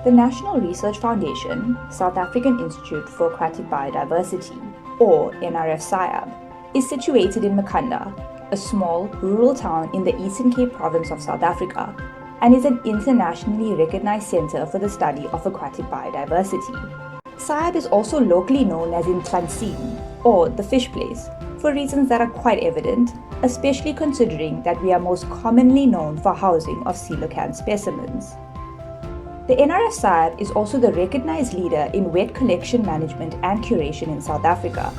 The National Research Foundation, South African Institute for Aquatic Biodiversity, or NRF SAIAB, is situated in Makhanda, a small rural town in the Eastern Cape province of South Africa, and is an internationally recognized center for the study of aquatic biodiversity. SAIAB is also locally known as Intlanzini, or the fish place, for reasons that are quite evident, especially considering that we are most commonly known for housing of coelacanth specimens. The NRF SAIAB is also the recognized leader in wet collection management and curation in South Africa,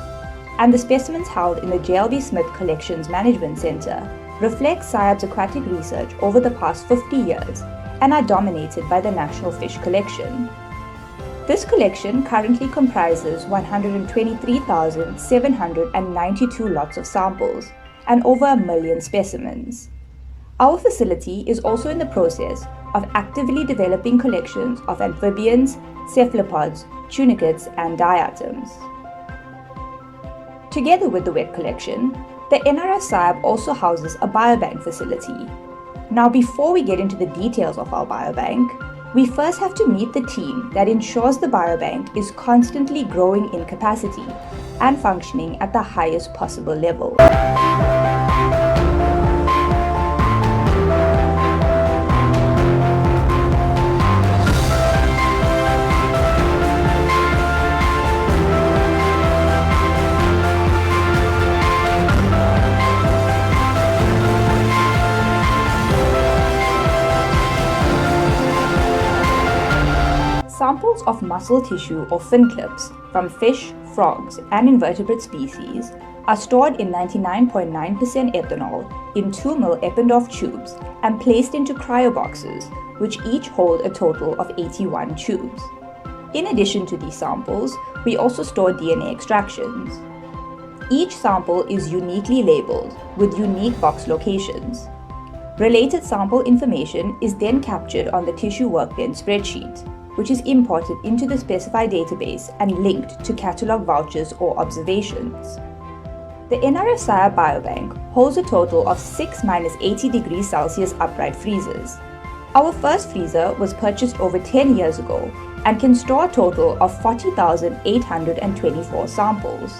and the specimens held in the JLB Smith Collections Management Center reflect SAIAB's aquatic research over the past 50 years and are dominated by the National Fish Collection. This collection currently comprises 123,792 lots of samples and over 1 million specimens. Our facility is also in the process of actively developing collections of amphibians, cephalopods, tunicates, and diatoms. Together with the wet collection, the NRF SAIAB also houses a biobank facility. Now, before we get into the details of our biobank, we first have to meet the team that ensures the biobank is constantly growing in capacity and functioning at the highest possible level. Samples of muscle tissue or fin clips from fish, frogs, and invertebrate species are stored in 99.9% ethanol in 2 ml Eppendorf tubes and placed into cryoboxes, which each hold a total of 81 tubes. In addition to these samples, we also store DNA extractions. Each sample is uniquely labeled with unique box locations. Related sample information is then captured on the tissue workbench spreadsheet, which is imported into the specified database and linked to catalog vouchers or observations. The NRF SAIAB Biobank holds a total of 6-80 degrees Celsius upright freezers. Our first freezer was purchased over 10 years ago and can store a total of 40,824 samples.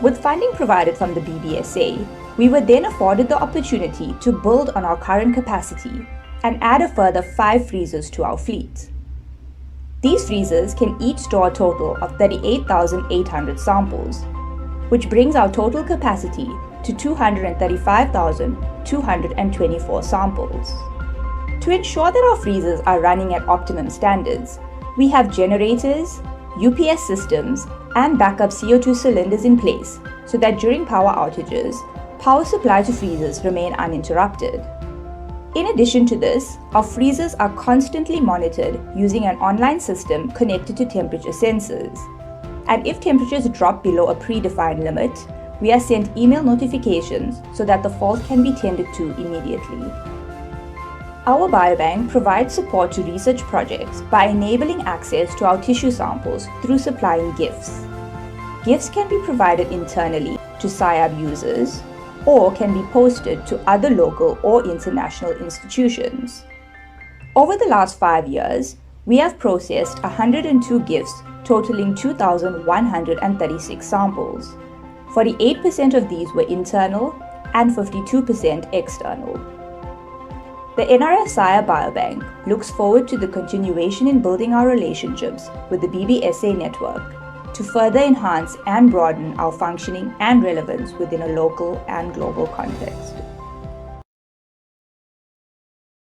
With funding provided from the BBSA, we were then afforded the opportunity to build on our current capacity and add a further 5 freezers to our fleet. These freezers can each store a total of 38,800 samples, which brings our total capacity to 235,224 samples. To ensure that our freezers are running at optimum standards, we have generators, UPS systems, and backup CO2 cylinders in place so that during power outages, power supply to freezers remain uninterrupted. In addition to this, our freezers are constantly monitored using an online system connected to temperature sensors. And if temperatures drop below a predefined limit, we are sent email notifications so that the fault can be tended to immediately. Our biobank provides support to research projects by enabling access to our tissue samples through supplying gifts. Gifts can be provided internally to SAIAB users, or can be posted to other local or international institutions. Over the last 5 years, we have processed 102 gifts totaling 2,136 samples. 48% of these were internal and 52% external. The NRF SAIAB Biobank looks forward to the continuation in building our relationships with the BBSA network to further enhance and broaden our functioning and relevance within a local and global context.